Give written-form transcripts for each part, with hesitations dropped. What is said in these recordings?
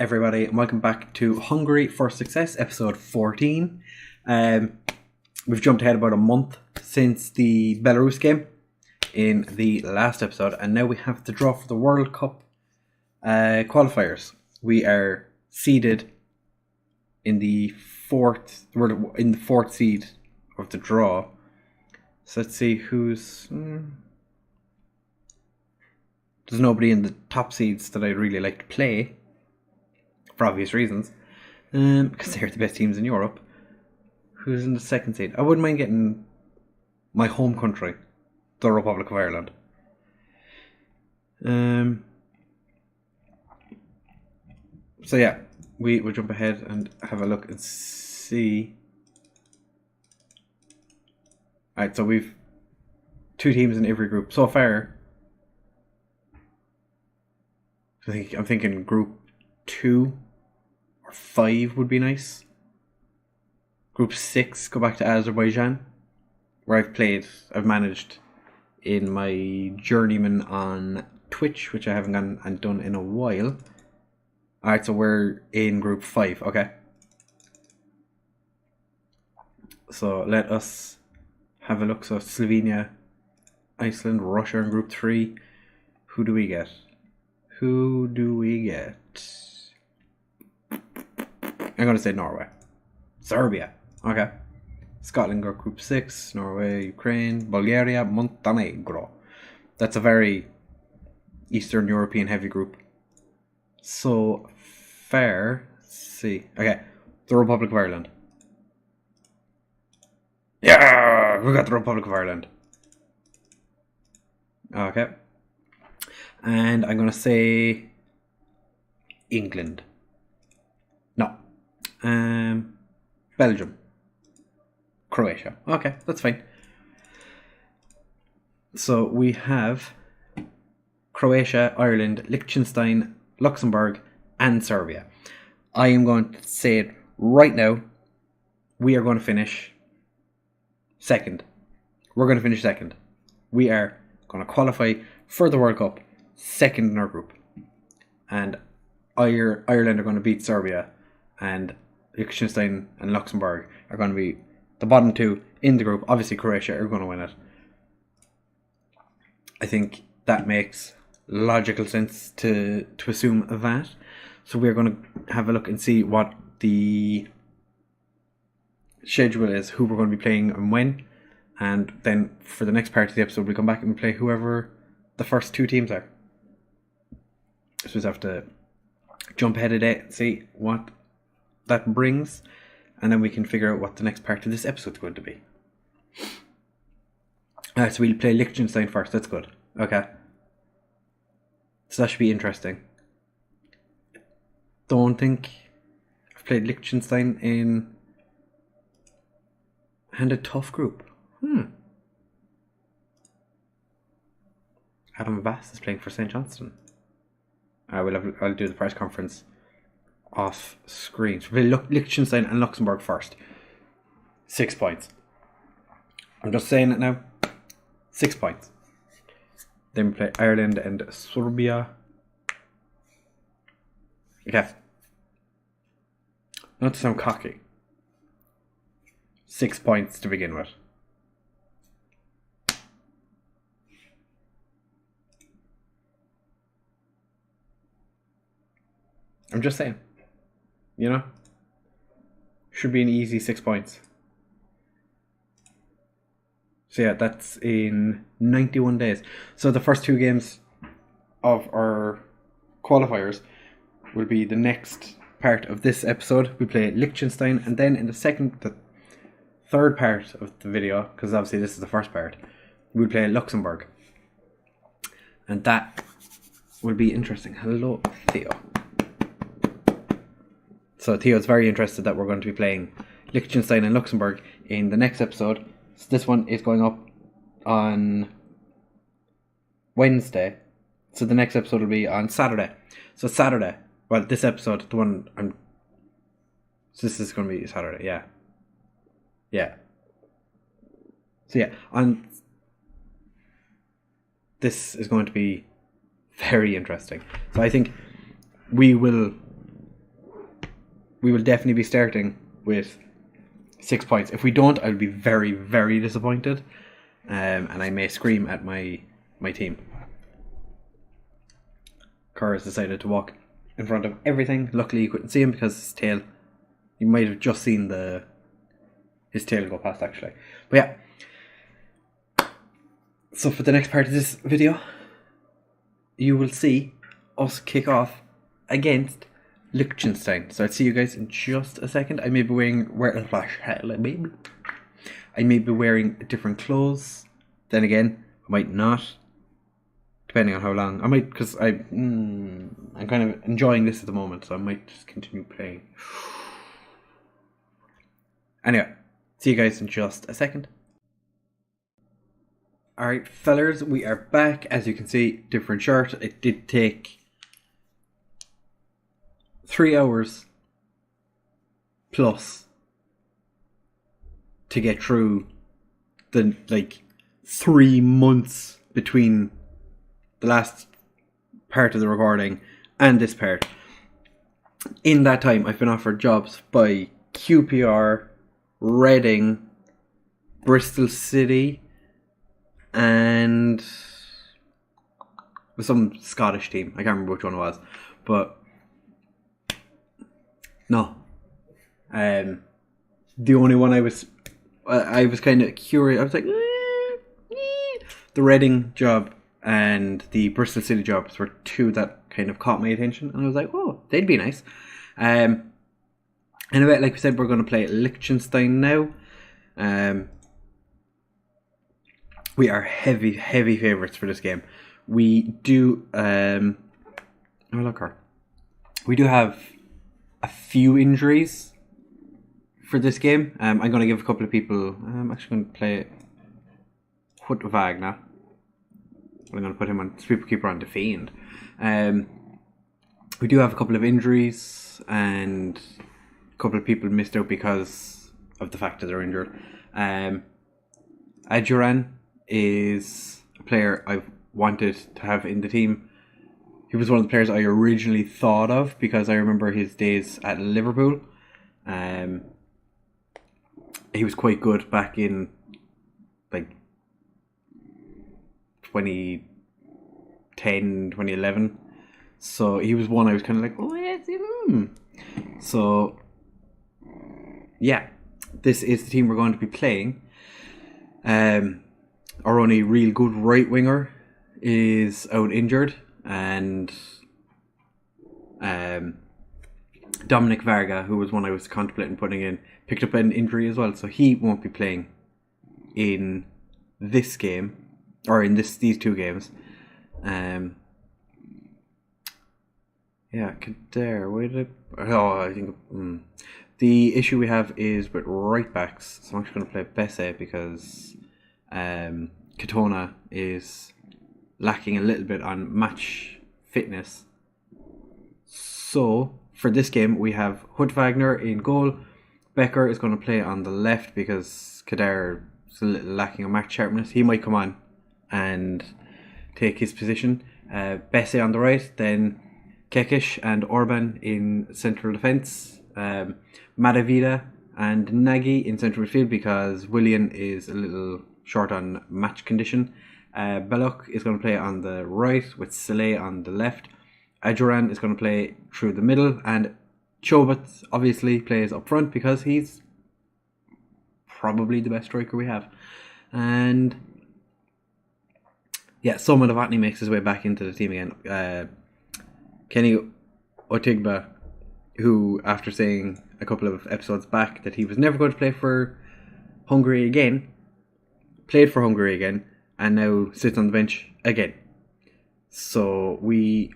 everybody, and welcome back to Hungary for Success, episode 14. We've jumped ahead about a month since the Belarus game in the last episode, and now we have to draw for the World Cup qualifiers. We are seeded in the fourth seed of the draw. So let's see who's... There's nobody in the top seeds that I'd really like to play, for obvious reasons, because they're the best teams in Europe. Who's in the second seed? I wouldn't mind getting my home country, the Republic of Ireland. So yeah, we will jump ahead and have a look and see. Alright, so we've 2 teams in every group so far. I'm thinking group 2 or 5 would be nice. Group 6, go back to Azerbaijan, where I've managed in my Journeyman on Twitch, which I haven't gone and done in a while. Alright, so we're in group 5, okay. So let us have a look. So Slovenia, Iceland, Russia in group 3. Who do we get? I'm going to say Norway. Serbia. Okay. Scotland got group 6. Norway, Ukraine, Bulgaria, Montenegro. That's a very Eastern European heavy group. So far, let's see. Okay. The Republic of Ireland. Yeah! We got the Republic of Ireland. Okay. And I'm going to say England. No. Belgium. Croatia. Okay, that's fine. So we have Croatia, Ireland, Liechtenstein, Luxembourg, and Serbia. I am going to say it right now. We are going to finish second. We're going to finish second. We are going to qualify for the World Cup second in our group. And Ireland are going to beat Serbia, and Liechtenstein and Luxembourg are going to be the bottom 2 in the group. Obviously Croatia are going to win it. I think that makes logical sense to assume that. So we're going to have a look and see what the schedule is, who we're going to be playing and when. And then for the next part of the episode, we'll come back and play whoever the first 2 teams are. So we just have to jump ahead a day and see what that brings, and then we can figure out what the next part of this episode is going to be. Alright, so we'll play Liechtenstein first. That's good. Okay. So that should be interesting. Don't think I've played Liechtenstein in a tough group. Adam Bass is playing for St. Johnston. I'll do the press conference off screen. So we'll look Liechtenstein and Luxembourg first. 6 points. I'm just saying it now. 6 points. Then we play Ireland and Serbia. Okay. Not to sound cocky. 6 points to begin with. I'm just saying. You know? Should be an easy 6 points. So yeah, that's in 91 days. So the first 2 games of our qualifiers will be the next part of this episode. We play Liechtenstein, and then in the third part of the video, because obviously this is the first part, we'll play Luxembourg. And that will be interesting. Hello, Theo. So Theo's very interested that we're going to be playing Liechtenstein and Luxembourg in the next episode. So this one is going up on Wednesday. So the next episode will be on Saturday. So Saturday, well, this episode, so this is going to be Saturday, yeah. Yeah. So yeah, this is going to be very interesting. So I think we will we will definitely be starting with 6 points. If we don't, I'll be very, very disappointed, and I may scream at my team. Carr has decided to walk in front of everything. Luckily, you couldn't see him because his tail. You might have just seen his tail go past, actually. But yeah. So for the next part of this video, you will see us kick off against Liechtenstein. So I'll see you guys in just a second. I may be wearing different clothes. Then again, I might not. Depending on how long. I might, because I'm kind of enjoying this at the moment, so I might just continue playing. Anyway, see you guys in just a second. Alright, fellers, we are back. As you can see, different shirt. It did take 3 hours plus to get through the 3 months between the last part of the recording and this part. In that time, I've been offered jobs by QPR, Reading, Bristol City, and some Scottish team. I can't remember which one it was, but no. The only one I was kind of curious. I was like, the Reading job and the Bristol City jobs were two that kind of caught my attention, and I was like, oh, they'd be nice. Anyway, like we said, we're going to play Liechtenstein now. We are heavy favourites for this game. We do we do have a few injuries for this game. I'm going to give a couple of people. I'm actually going to play Huttvag now. I'm going to put him on Sweeper on Defiant. We do have a couple of injuries, and a couple of people missed out because of the fact that they're injured. Adjuran is a player I've wanted to have in the team. He was one of the players I originally thought of because I remember his days at Liverpool. He was quite good back in 2010, 2011. So he was one I was kind of like, oh, yes, So, yeah, this is the team we're going to be playing. Our only real good right winger is out injured, and Dominic Varga, who was one I was contemplating putting in, picked up an injury as well, so he won't be playing in this game, or in these two games. Yeah, Kader, where did I think the issue we have is with right backs, so I'm actually going to play Besse because Katona is lacking a little bit on match fitness. So for this game we have Huttvagner in goal. Becker is going to play on the left because Kader is a little lacking on match sharpness. He might come on and take his position. Besse on the right, then Kekish and Orban in central defence. Madavida and Nagy in central midfield because Willian is a little short on match condition. Belloc is going to play on the right with Saleh on the left. Adjuran is going to play through the middle, and Chobot obviously plays up front because he's probably the best striker we have. And yeah, Soma Novotny makes his way back into the team again. Kenny Otigba, who after saying a couple of episodes back that he was never going to play for Hungary again, played for Hungary again, and now sits on the bench again. So we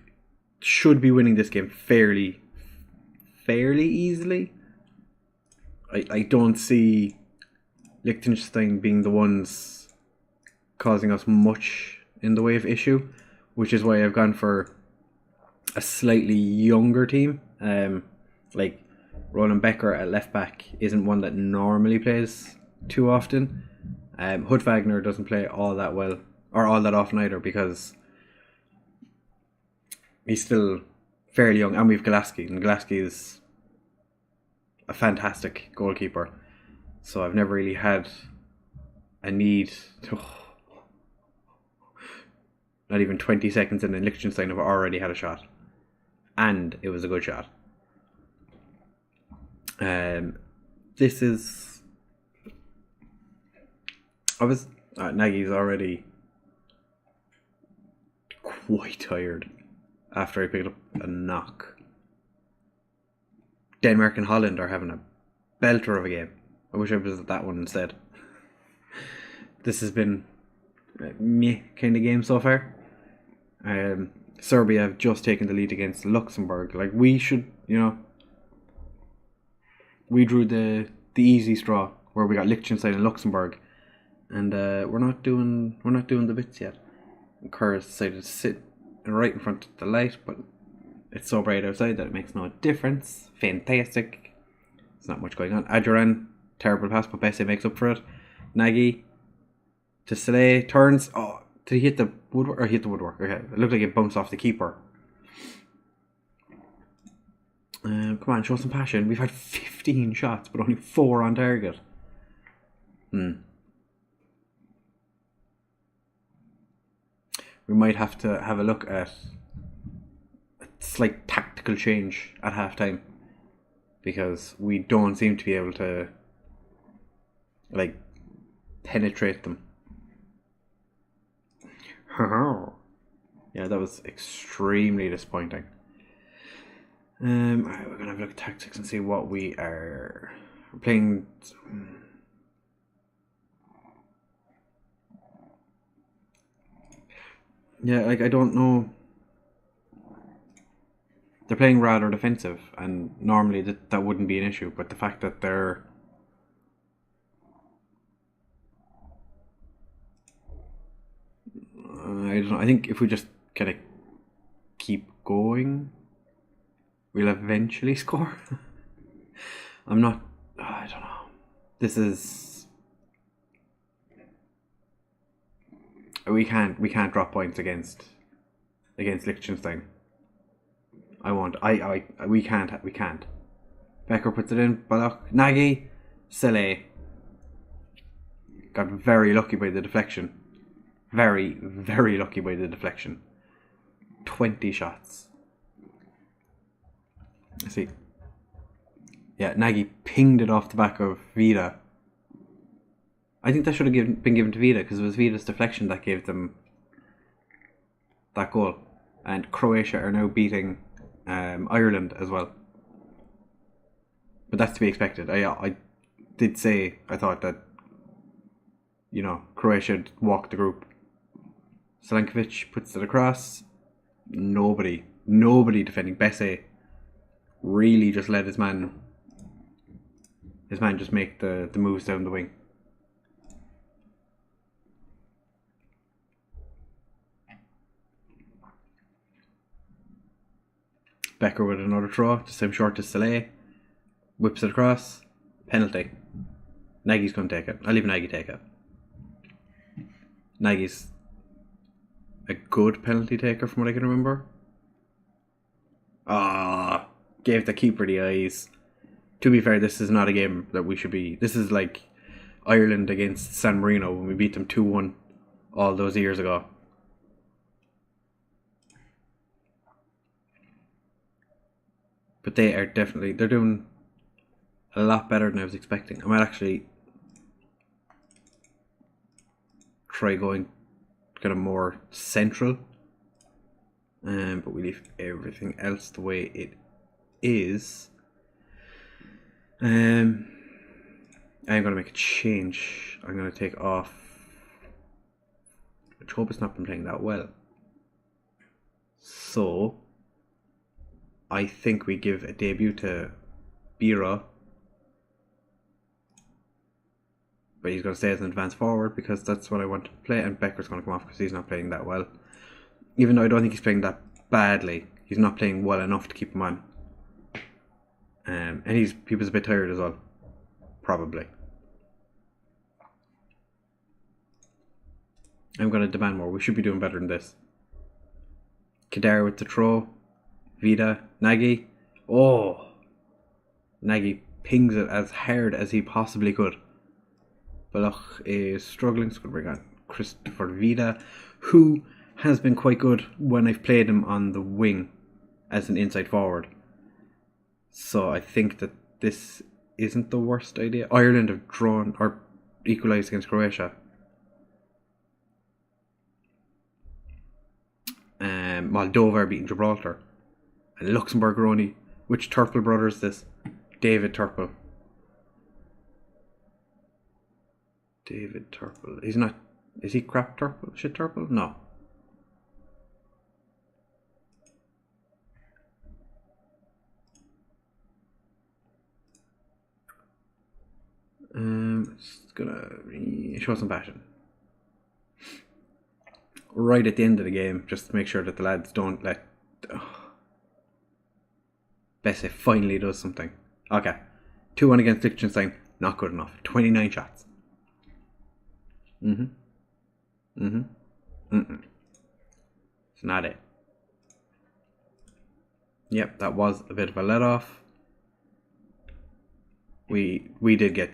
should be winning this game fairly easily. I don't see Liechtenstein being the ones causing us much in the way of issue, which is why I've gone for a slightly younger team. Like Roland Becker at left back isn't one that normally plays too often. Huttvagner doesn't play all that well or all that often either because he's still fairly young, and we've Golaski, and Golaski is a fantastic goalkeeper. So I've never really had a need to... Not even 20 seconds in, and Liechtenstein have already had a shot. And it was a good shot. This is... Nagy's already quite tired after he picked up a knock. Denmark and Holland are having a belter of a game. I wish I was at that one instead. This has been a meh kind of game so far. Serbia have just taken the lead against Luxembourg. Like, we should, we drew the easy straw where we got Liechtenstein and Luxembourg, and we're not doing the bits yet. Kerr decided to sit right in front of the light, but it's so bright outside that it makes no difference. Fantastic. There's not much going on. Adjoran, terrible pass, but Bessie makes up for it. Nagy to Saleh, turns. Oh, did he hit the woodwork? Or hit the woodwork? Okay, it looked like it bounced off the keeper. Come on, show some passion. We've had 15 shots, but only 4 on target. We might have to have a look at a slight tactical change at halftime, because we don't seem to be able to penetrate them. Yeah, that was extremely disappointing. Alright, we're gonna have a look at tactics and see what we're playing. Yeah, I don't know. They're playing rather defensive, and normally that wouldn't be an issue, but the fact that they're I don't know. I think if we just kind of keep going, we'll eventually score. I don't know. This is... We can't drop points against Liechtenstein. We can't. Becker puts it in. Balak, Nagy, Saleh. Got very lucky by the deflection. Very, very lucky by the deflection. 20 shots. Let's see. Yeah, Nagy pinged it off the back of Vida. I think that should have been given to Vida, because it was Vida's deflection that gave them that goal. And Croatia are now beating Ireland as well. But that's to be expected. I did say I thought that Croatia would walk the group. Selenkovic puts it across. Nobody defending. Bessie really just let his man just make the moves down the wing. Becker with another throw, just him short to Saleh. Whips it across. Penalty. Nagy's going to take it. I'll leave Nagy take it. Nagy's a good penalty taker from what I can remember. Gave the keeper the eyes. To be fair, this is not a game that we should be... This is like Ireland against San Marino when we beat them 2-1 all those years ago. But they're doing a lot better than I was expecting. I might actually try going kind of more central, but we leave everything else the way it is. I'm going to make a change. I'm going to take off. I hope it's not been playing that well. So I think we give a debut to Bira, but he's going to stay as an advanced forward because that's what I want to play, and Becker's going to come off because he's not playing that well. Even though I don't think he's playing that badly, he's not playing well enough to keep him on. And he was a bit tired as well, probably. I'm going to demand more. We should be doing better than this. Kedar with the throw. Vida. Nagy. Oh! Nagy pings it as hard as he possibly could. Balach is struggling, so we're going to bring on Christopher Vida, who has been quite good when I've played him on the wing as an inside forward. So I think that this isn't the worst idea. Ireland have drawn or equalised against Croatia. Moldova are beating Gibraltar. And Luxembourg are only... Which Turple brother is this? David Turple. David Turple. He's not... Is he crap Turple? Shit Turple? No. It's gonna show some passion. Right at the end of the game, just to make sure that the lads don't let... Bessie finally does something. Okay. 2-1 against Liechtenstein. Not good enough. 29 shots. It's not it. Yep, that was a bit of a let-off. We did get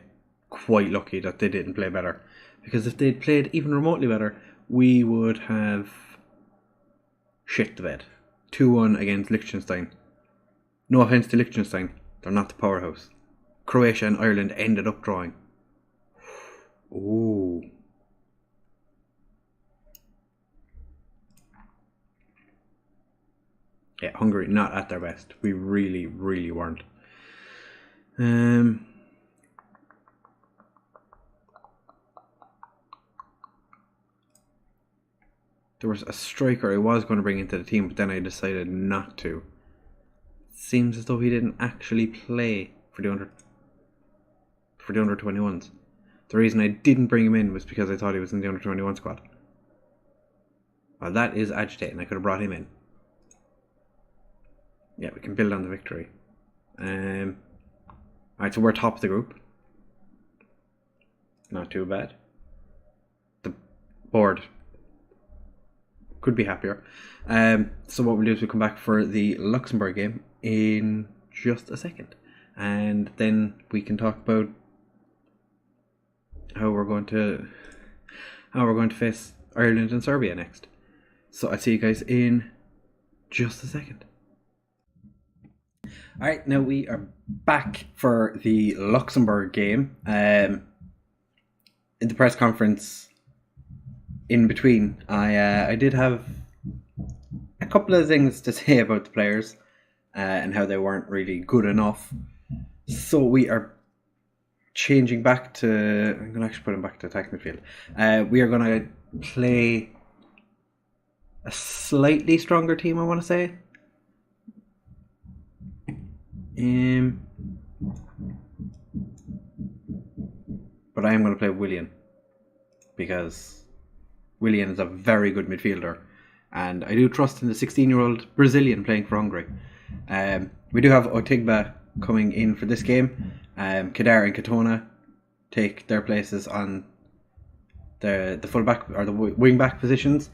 quite lucky that they didn't play better. Because if they'd played even remotely better, we would have shit the bed. 2-1 against Liechtenstein. No offence to Liechtenstein, they're not the powerhouse. Croatia and Ireland ended up drawing. Ooh. Yeah, Hungary not at their best. We really, really weren't. There was a striker I was going to bring into the team, but then I decided not to. Seems as though he didn't actually play for the under 21s. The reason I didn't bring him in was because I thought he was in the under 21 squad. Well, that is agitating. I could have brought him in. Yeah, we can build on the victory. Alright, so we're top of the group. Not too bad. The board could be happier. So what we'll do is we'll come back for the Luxembourg game in just a second. And then we can talk about how we're going to face Ireland and Serbia next. So I'll see you guys in just a second. Alright, now we are back for the Luxembourg game. In the press conference in between, I did have a couple of things to say about the players and how they weren't really good enough. So we are changing back to... I'm going to actually put him back to attack midfield. We are going to play a slightly stronger team, I want to say. But I am going to play Willian because Willian is a very good midfielder, and I do trust in the 16-year-old Brazilian playing for Hungary. We do have Otigba coming in for this game. Kadar and Katona take their places on the fullback or the wing back positions.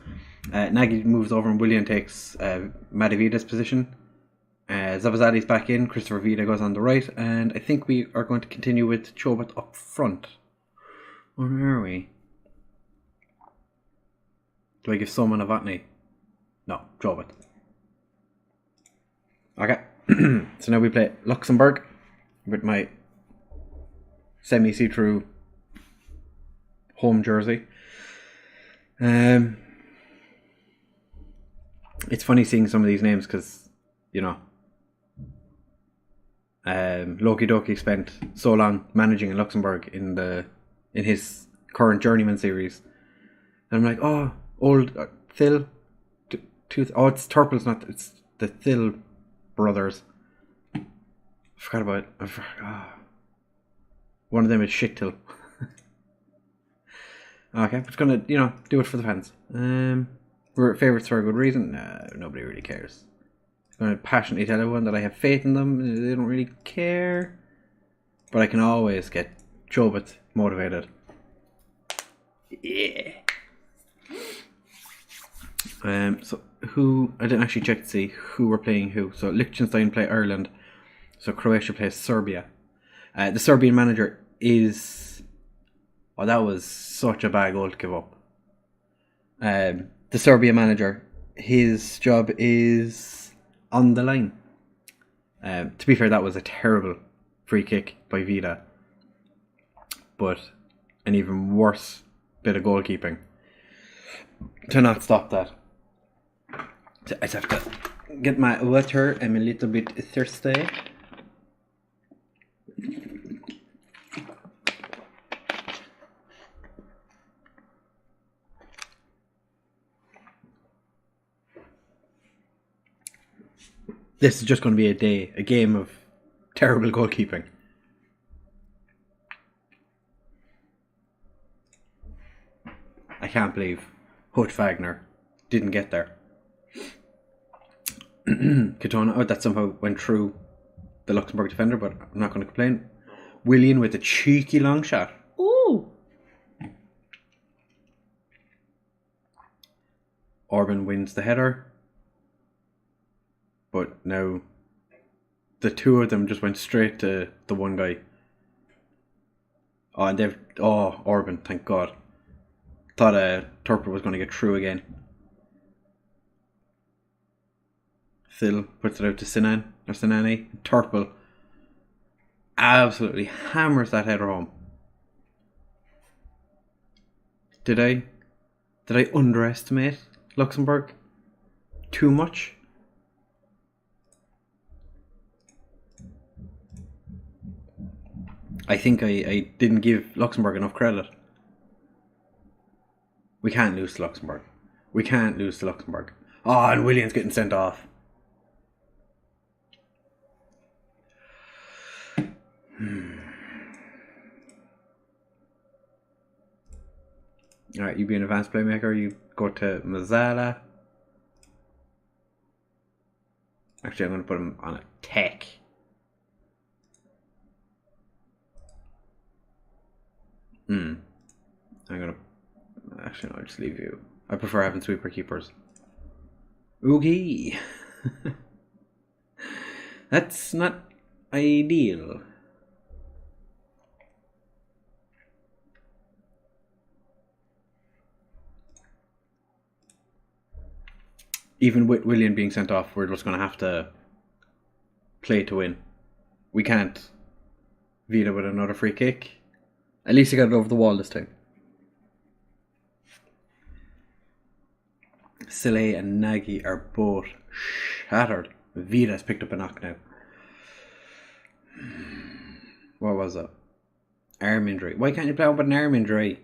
Nagy moves over and Willian takes Madavida's position. Zavazadi's back in, Christopher Vida goes on the right, and I think we are going to continue with Chobot up front. Where are we? Do I give someone a Vatney? No, Chobot. Okay, so now we play Luxembourg with my semi-see-through home jersey. It's funny seeing some of these names because, you know, Loki Doki spent so long managing in Luxembourg in his current Journeyman series, and I'm like, oh, old Thill, it's Turple's not, it's the Thill brothers. I forgot about it. One of them is Shittil. Okay, just gonna, you know, do it for the fans. We're favourites for a good reason. Nobody really cares. I'm going to passionately tell everyone that I have faith in them. They don't really care. But I can always get Chobot motivated. Yeah. So who... I didn't actually check to see who we're playing who. So Liechtenstein play Ireland. So Croatia plays Serbia. The Serbian manager is... Oh, that was such a bad goal to give up. The Serbian manager, his job is on the line. To be fair, that was a terrible free kick by Vida. But an even worse bit of goalkeeping to not stop that. So I just have to get my water. I'm a little bit thirsty. This is just going to be a game of terrible goalkeeping. I can't believe Hutch Wagner didn't get there. Katona, that somehow went through the Luxembourg defender, but I'm not going to complain. Willian with a cheeky long shot. Ooh! Orban wins the header. But now the two of them just went straight to the one guy. Oh, and Orban, thank God. Thought Turper was going to get through again. Phil puts it out to Sinani. Turple absolutely hammers that header home. Did I underestimate Luxembourg too much? I think I didn't give Luxembourg enough credit. We can't lose to Luxembourg. Oh, and William's getting sent off. Alright, you be an advanced playmaker. You go to Mazzala. Actually, I'm going to put him on a tech. I'm going to... Actually, no, I'll just leave you. I prefer having sweeper keepers. Okay. That's not ideal. Even with William being sent off, we're just going to have to play to win. We can't Vida with another free kick. At least he got it over the wall this time. Sile and Nagy are both shattered. Vida's picked up a knock now. What was that? Arm injury. Why can't you play with an arm injury?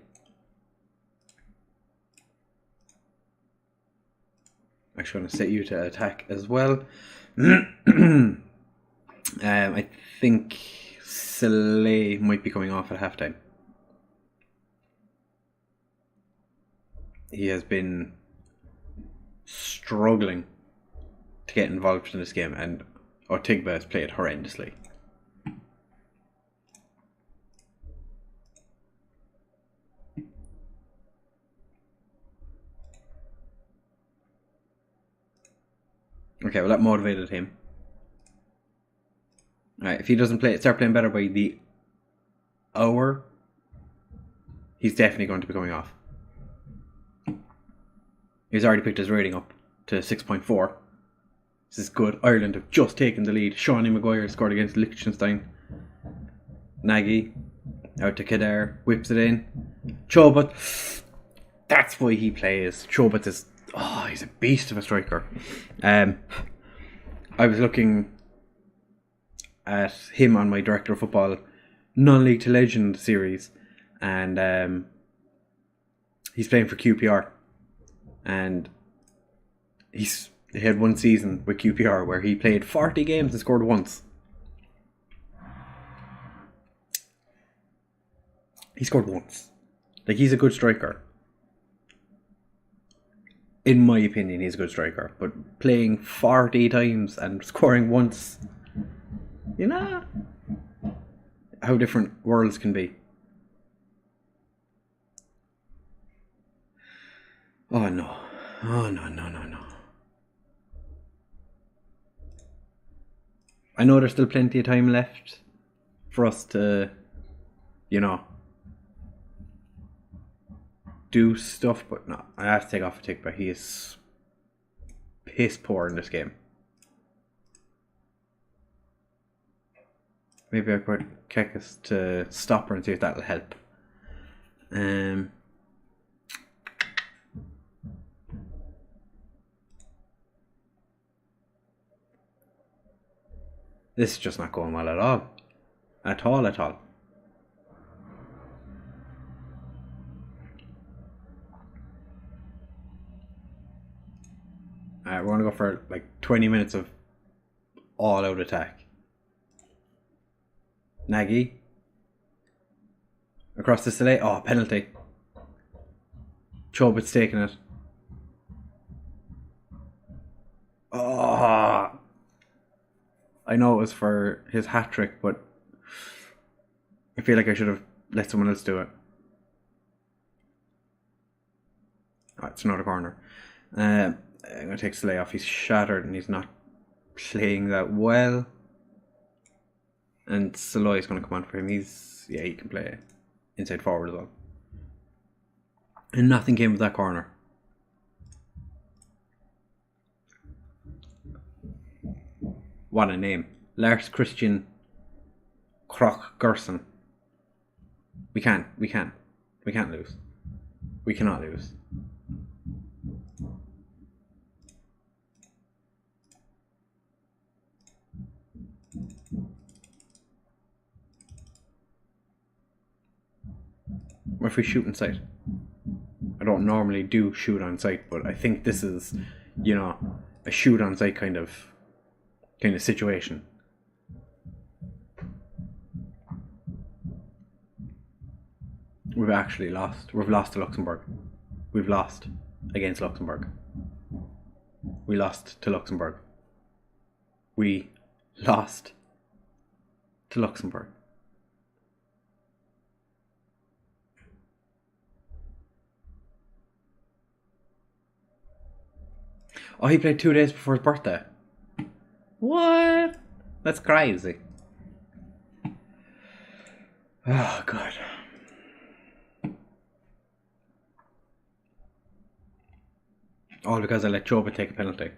Actually, I'm going to set you to attack as well. I think Sile might be coming off at halftime. He has been struggling to get involved in this game, and Ortigba has played horrendously. Okay, well that motivated him. Alright, if he doesn't start playing better by the hour, he's definitely going to be coming off. He's already picked his rating up to 6.4. This is good. Ireland have just taken the lead. Shawnee Maguire scored against Liechtenstein. Nagy out to Kedar, whips it in. Chobot, that's why he plays. Chobot is, he's a beast of a striker. I was looking at him on my Director of Football Non-League to Legend series, and he's playing for QPR. And he had one season with QPR where he played 40 games and scored once. He scored once. Like, he's a good striker. In my opinion, he's a good striker. But playing 40 times and scoring once, you know how different worlds can be. Oh no. No. I know there's still plenty of time left for us to, you know, do stuff. But no, I have to take off a tick, but he is piss poor in this game. Maybe I could Kekis to stop her and see if that'll help. This is just not going well at all. At all. Alright, we're going to go for like 20 minutes of all-out attack. Nagy. Across the delay. Oh, penalty. Chobit's taking it. Oh, I know it was for his hat trick, but I feel like I should have let someone else do it. Oh, it's another corner. I'm going to take Slay off. He's shattered and he's not playing that well. And Saloy is going to come on for him. He can play inside forward as well. And nothing came of that corner. What a name. Lars Christian Krok Gerson. We can't lose. We cannot lose. What if we shoot in sight? I don't normally do shoot on sight, but I think this is, you know, a shoot on sight kind of situation. We've actually lost. We've lost to Luxembourg. We've lost against Luxembourg. We lost to Luxembourg. We lost to Luxembourg. Oh, he played 2 days before his birthday. What? That's crazy. Oh, God. All because I let Choba take a penalty.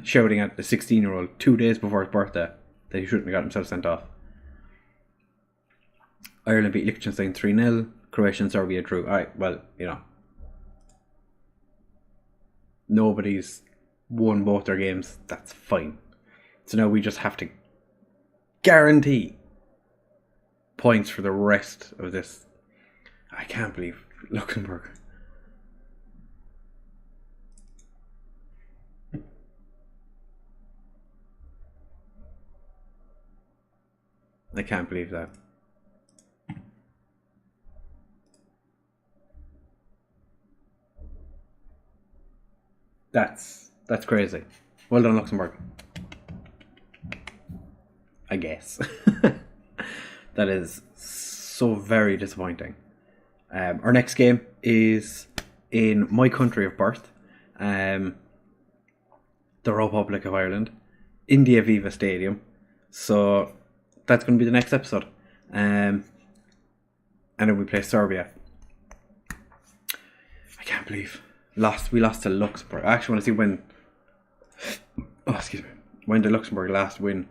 Shouting at the 16-year-old 2 days before his birthday that he shouldn't have got himself sent off. Ireland beat Liechtenstein 3-0. Croatia and Serbia drew. Alright, well, you know. Nobody's won both their games. That's fine. So now we just have to guarantee points for the rest of this. I can't believe Luxembourg. I can't believe that. That's crazy. Well done, Luxembourg. I guess. That is so very disappointing. Our next game is in my country of birth, the Republic of Ireland, India Viva Stadium. So that's going to be the next episode. And then we play Serbia. I can't believe we lost to Luxembourg. I actually want to see when the Luxembourg last win.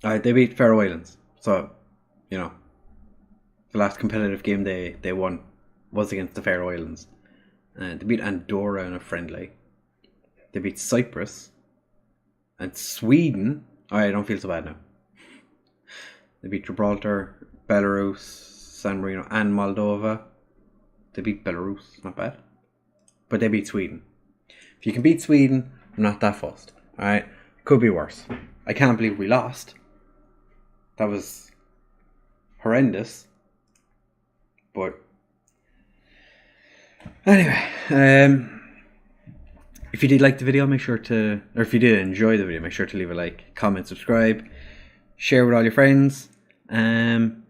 They beat Faroe Islands, so you know the last competitive game they won was against the Faroe Islands. They beat Andorra in a friendly. They beat Cyprus and Sweden. I don't feel so bad now. They beat Gibraltar, Belarus, San Marino, and Moldova. They beat Belarus, not bad. But they beat Sweden. If you can beat Sweden, I'm not that fussed. Alright? Could be worse. I can't believe we lost. That was horrendous. But anyway, if you did like the video, make sure to, or if you did enjoy the video, make sure to leave a like, comment, subscribe, share with all your friends, and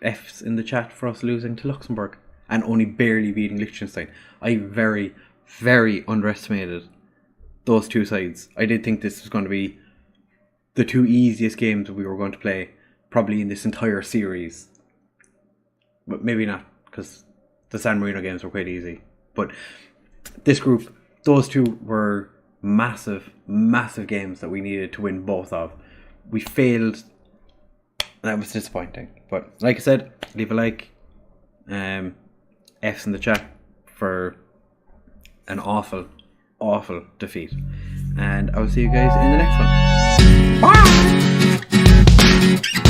F's in the chat for us losing to Luxembourg. and only barely beating Liechtenstein. I very, very underestimated those two sides. I did think this was going to be the two easiest games we were going to play probably in this entire series. But maybe not, because the San Marino games were quite easy. But this group, those two were massive, massive games that we needed to win both of. We failed. That was disappointing. But like I said, leave a like. F's in the chat for an awful, awful defeat. And I will see you guys in the next one. Bye!